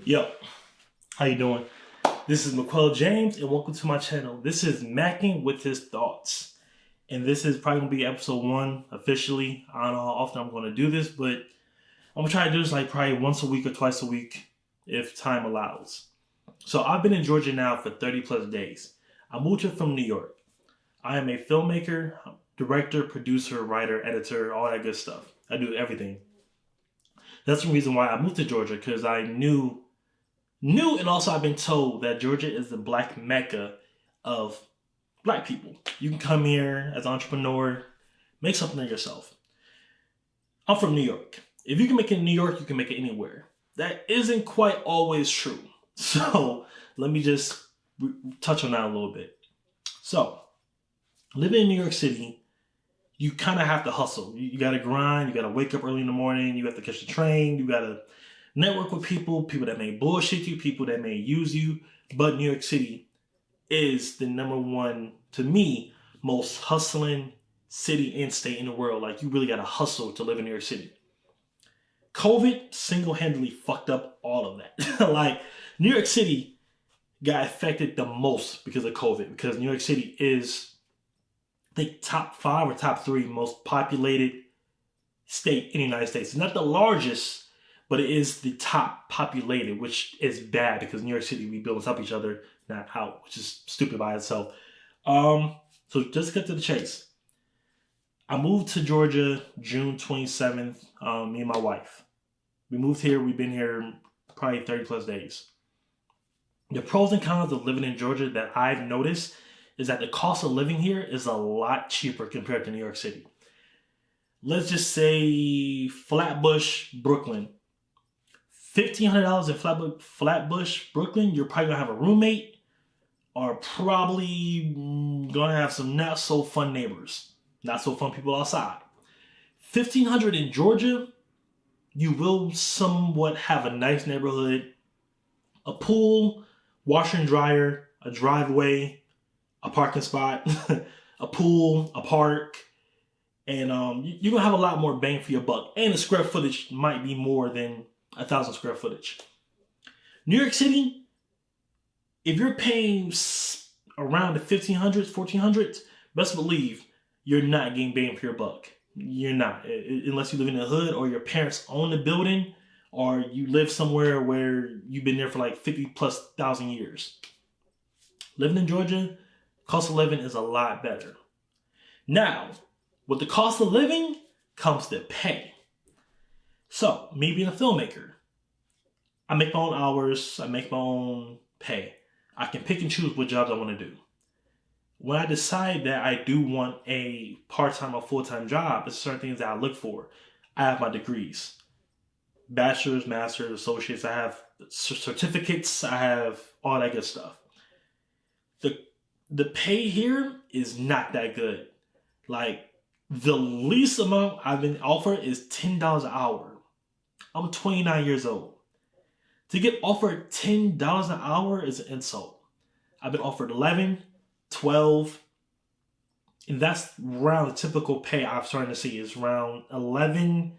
Yo, how you doing? This is McQuell James, and welcome to my channel. This is Macking with His Thoughts, and this is probably gonna be episode 1 officially. I don't know how often I'm gonna do this, but I'm gonna try to do this like probably once a week or twice a week if time allows. So I've been in Georgia now for 30 plus days. I moved here from New York. I am a filmmaker, director, producer, writer, editor, all that good stuff. I do everything. That's the reason why I moved to Georgia, because I knew, and also I've been told that Georgia is the black mecca of black people. You can come here as an entrepreneur, make something of yourself. I'm from New York. If you can make it in New York, you can make it anywhere. That isn't quite always true. So let me just touch on that a little bit. So living in New York City, you kind of have to hustle. You got to grind. You got to wake up early in the morning. You have to catch the train. You got to network with people that may bullshit you, people that may use you. But New York City is the number one, to me, most hustling city and state in the world. Like, you really got to hustle to live in New York City. COVID single-handedly fucked up all of that. Like, New York City got affected the most because of COVID, because New York City is, I think, top 5 or top 3 most populated state in the United States. It's not the largest, but it is the top populated, which is bad because New York City, we build on top of each other, not out, which is stupid by itself. So just to get to the chase. I moved to Georgia June 27th, me and my wife. We moved here, we've been here probably 30 plus days. The pros and cons of living in Georgia that I've noticed is that the cost of living here is a lot cheaper compared to New York City. Let's just say Flatbush, Brooklyn. $1,500 in Flatbush, Brooklyn, you're probably gonna have a roommate or probably gonna have some not so fun neighbors, not so fun people outside. $1,500 in Georgia, you will somewhat have a nice neighborhood, a pool, washer and dryer, a driveway, a parking spot, a pool, a park, and you're gonna have a lot more bang for your buck. And the square footage might be more than 1,000 square footage. New York City, if you're paying around the 1,500s, 1,400s, best believe you're not getting bang for your buck. You're not, unless you live in the hood or your parents own the building or you live somewhere where you've been there for like 50 plus thousand years. Living in Georgia, cost of living is a lot better. Now, with the cost of living comes the pay. So, me being a filmmaker, I make my own hours, I make my own pay. I can pick and choose what jobs I want to do. When I decide that I do want a part-time or full-time job, there's certain things that I look for. I have my degrees. Bachelor's, master's, associates, I have certificates, I have all that good stuff. The pay here is not that good. Like, the least amount I've been offered is $10 an hour. I'm 29 years old. To get offered $10 an hour is an insult. I've been offered 11, 12, and that's around the typical pay I've started to see is around 11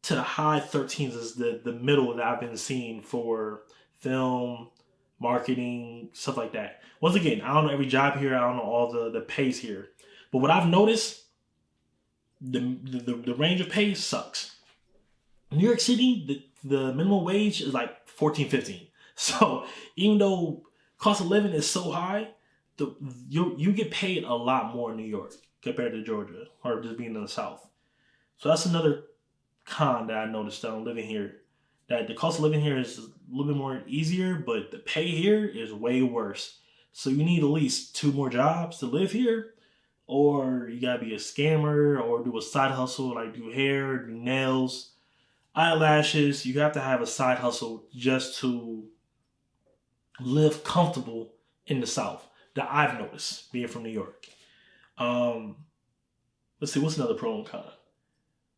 to the high 13s is the middle that I've been seeing for film, marketing, stuff like that. Once again, I don't know every job here. I don't know all the pays here. But what I've noticed, the range of pay sucks. New York City, the minimum wage is like $14, $15. So even though cost of living is so high, you get paid a lot more in New York compared to Georgia or just being in the South. So that's another con that I noticed that I'm living here. That the cost of living here is a little bit more easier, but the pay here is way worse. So you need at least 2 more jobs to live here, or you gotta be a scammer or do a side hustle like do hair, do nails, eyelashes. You have to have a side hustle just to live comfortable in the South that I've noticed being from New York. Let's see, what's another pro and con?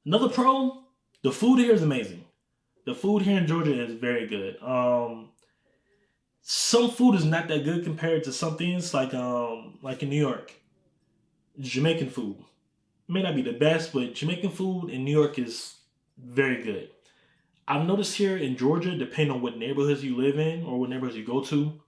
Another pro, the food here is amazing. The food here in Georgia is very good. Some food is not that good compared to some things like in New York. Jamaican food may not be the best, but Jamaican food in New York is very good. I've noticed here in Georgia, depending on what neighborhoods you live in or what neighborhoods you go to,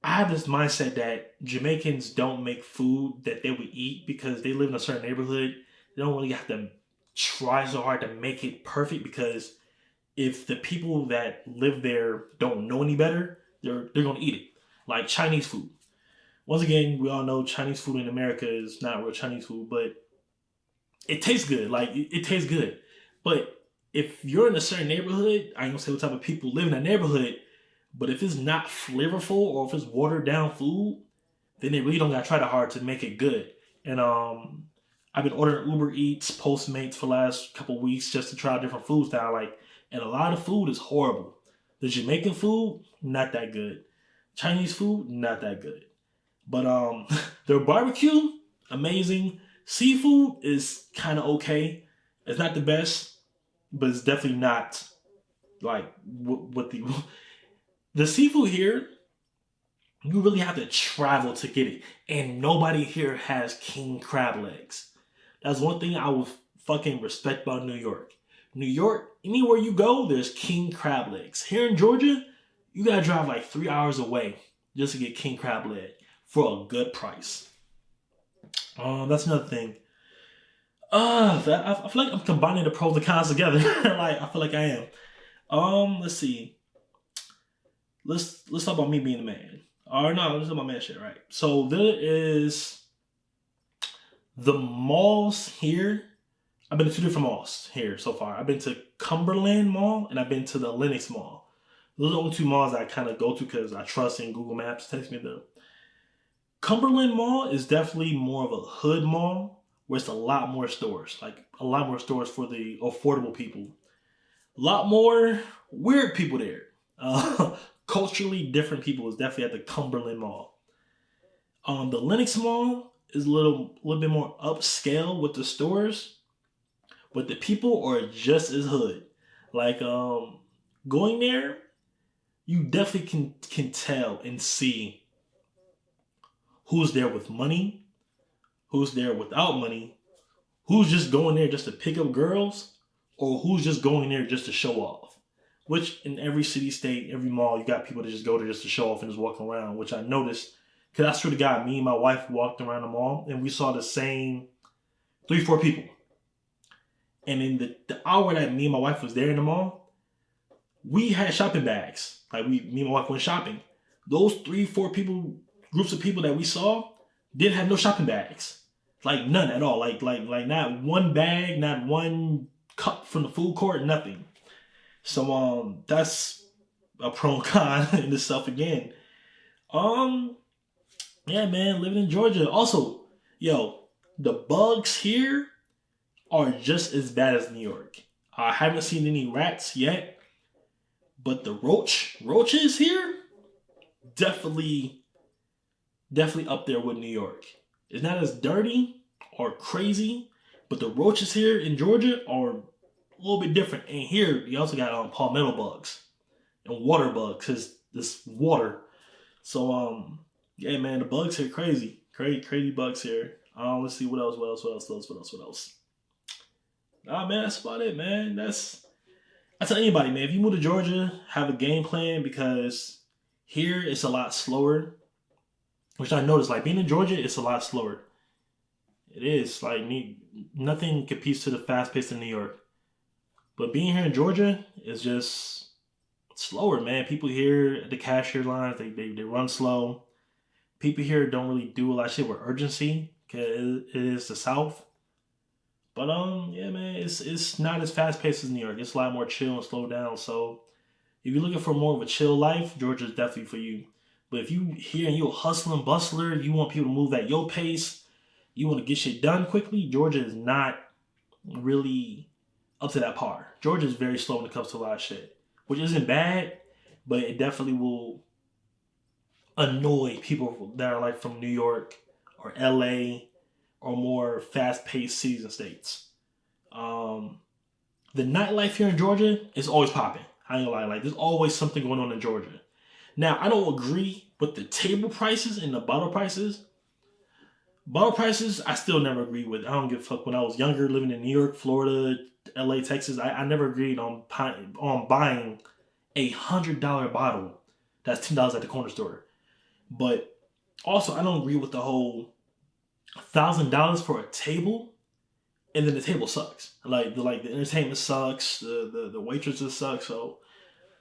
I have this mindset that Jamaicans don't make food that they would eat because they live in a certain neighborhood. They don't really have to try so hard to make it perfect because if the people that live there don't know any better, they're gonna eat it. Like Chinese food. Once again, we all know Chinese food in America is not real Chinese food, but it tastes good. Like it tastes good. But if you're in a certain neighborhood, I ain't gonna say what type of people live in that neighborhood, but if it's not flavorful or if it's watered down food, then they really don't gotta try that hard to make it good. And I've been ordering Uber Eats, Postmates for the last couple of weeks just to try different foods that I like. And a lot of food is horrible. The Jamaican food, not that good. Chinese food, not that good. But their barbecue, amazing. Seafood is kind of okay. It's not the best, but it's definitely not like what the seafood here. You really have to travel to get it, and nobody here has king crab legs. That's one thing I would fucking respect about New York. New York, anywhere you go, there's king crab legs. Here in Georgia, you gotta drive like 3 hours away just to get king crab leg for a good price. That's another thing. I feel like I'm combining the pros and cons together. Like I feel like I am. Let's see. Let's talk about me being a man. Or no, let's talk about man shit, right? So there is the malls here. I've been to 2 different malls here so far. I've been to Cumberland Mall and I've been to the Lenox Mall. Those are the only 2 malls I kind of go to because I trust in Google Maps takes me there. Cumberland Mall is definitely more of a hood mall where it's a lot more stores. Like a lot more stores for the affordable people. A lot more weird people there. Culturally different people is definitely at the Cumberland Mall. The Lenox Mall is a little bit more upscale with the stores, but the people are just as hood. Like going there, you definitely can tell and see who's there with money, who's there without money, who's just going there just to pick up girls, or who's just going there just to show off. Which in every city, state, every mall, you got people that just go there just to show off and just walk around, which I noticed. Because I swear to God, me and my wife walked around the mall and we saw the same 3-4 people. And in the hour that me and my wife was there in the mall, we had shopping bags. Like me and my wife went shopping. Those 3-4 people, groups of people that we saw, didn't have no shopping bags. Like none at all. Like not one bag, not one cup from the food court, nothing. So that's a pro and con in itself again. Yeah, man, living in Georgia. Also, yo, the bugs here are just as bad as New York. I haven't seen any rats yet, but the roaches here, definitely up there with New York. It's not as dirty or crazy, but the roaches here in Georgia are a little bit different. And here, you also got palmetto bugs and water bugs, because this water. So, yeah, man, the bugs here crazy. Crazy bugs here. Let's see, what else? Nah, man, that's about it, man. I tell anybody, man, if you move to Georgia, have a game plan, because here it's a lot slower. Which I noticed, like being in Georgia, it's a lot slower. It is. Like nothing competes to the fast pace in New York. But being here in Georgia is just slower, man. People here at the cashier lines, they run slow. People here don't really do a lot of shit with urgency, because it is the South. But yeah, man, it's not as fast paced as New York. It's a lot more chill and slow down. So if you're looking for more of a chill life, Georgia's definitely for you. But if you here and you're a hustling bustler, you want people to move at your pace, you want to get shit done quickly, Georgia is not really up to that par. Georgia is very slow when it comes to a lot of shit, which isn't bad, but it definitely will annoy people that are like from New York or LA or more fast-paced cities and states. The nightlife here in Georgia is always popping. I ain't gonna lie, like there's always something going on in Georgia. Now, I don't agree with the table prices and the bottle prices, Bottle prices, I still never agreed with. I don't give a fuck. When I was younger, living in New York, Florida, LA, Texas, I never agreed on buying $100 bottle that's $10 at the corner store. But also, I don't agree with the whole $1,000 for a table, and then the table sucks. Like the entertainment sucks, the waitresses suck. So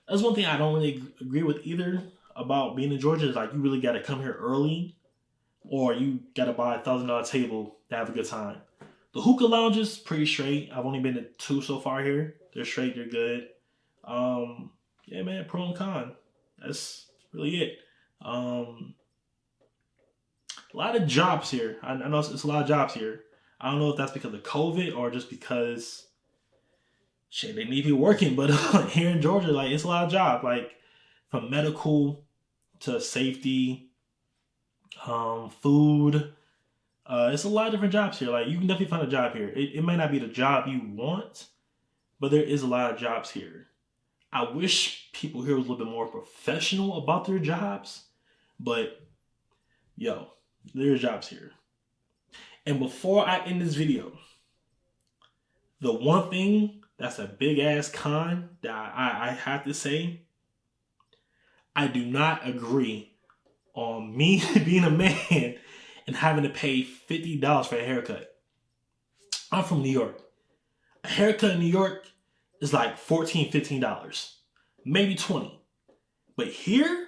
that's one thing I don't really agree with either about being in Georgia. Is like you really got to come here early, or you got to buy $1,000 table to have a good time. The hookah lounges pretty straight. I've only been to 2 so far here. They're straight. They're good. Yeah, man. Pro and con. That's really it. A lot of jobs here. I know it's a lot of jobs here. I don't know if that's because of COVID or just because shit they need people working. But here in Georgia, like it's a lot of jobs. Like from medical to safety, food. It's a lot of different jobs here. Like you can definitely find a job here. It may not be the job you want, but there is a lot of jobs here. I wish people here was a little bit more professional about their jobs, but yo, there's jobs here. And before I end this video, the one thing that's a big ass con that I have to say, I do not agree on me being a man and having to pay $50 for a haircut. I'm from New York. A haircut in New York is like $14, $15, maybe $20. But here,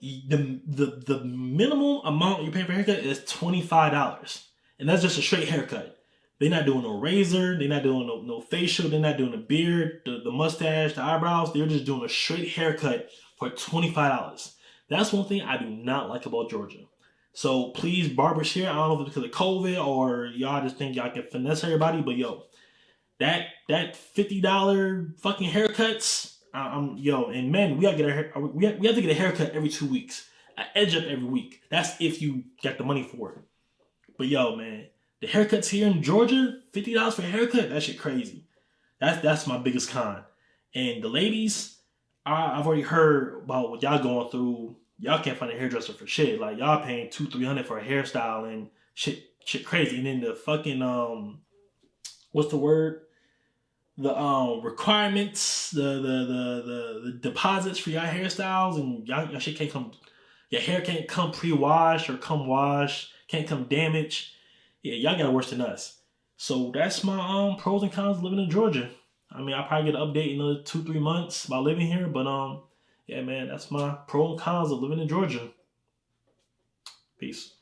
the minimum amount you pay for a haircut is $25. And that's just a straight haircut. They're not doing no razor, they're not doing no facial, they're not doing the beard, the mustache, the eyebrows. They're just doing a straight haircut for $25. That's one thing I do not like about Georgia. So please, barbers here, I don't know if it's because of COVID or y'all just think y'all can finesse everybody, but yo, that $50 fucking haircuts, and men, we gotta get we have to get a haircut every 2 weeks, an edge up every week. That's if you got the money for it. But yo, man, the haircuts here in Georgia, $50 for a haircut, that shit crazy. That's my biggest con. And the ladies, I've already heard about what y'all going through. Y'all can't find a hairdresser for shit. Like y'all paying $200-$300 for a hairstyle and shit crazy. And then the fucking what's the word? The requirements, the deposits for your hairstyles, and y'all shit can't come. Your hair can't come pre-washed or come washed. Can't come damaged. Yeah, y'all got it worse than us. So that's my pros and cons of living in Georgia. I mean, I'll probably get an update in another 2-3 months about living here, but yeah, man, that's my pros and cons of living in Georgia. Peace.